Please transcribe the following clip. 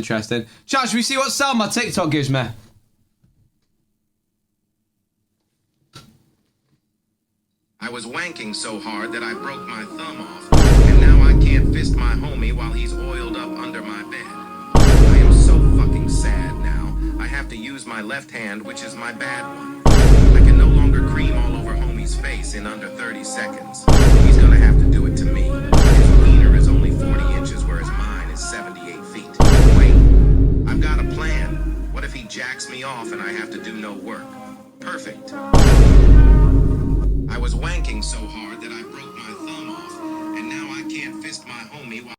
Interesting. Chat, should we see what sound my TikTok gives me? I was wanking so hard that I broke my thumb off, and now I can't fist my homie while he's oiled up under my bed. I am so fucking sad now. I have to use my left hand, which is my bad one. I can no longer cream all over homie's face in under 30 seconds. He's gonna have to do it to me. His wiener is only 40 inches, whereas mine is 78 feet. Wait, I've got a plan. What if he jacks me off and I have to do no work? Perfect. I was wanking so hard that I broke my thumb off, and now I can't fist my homie while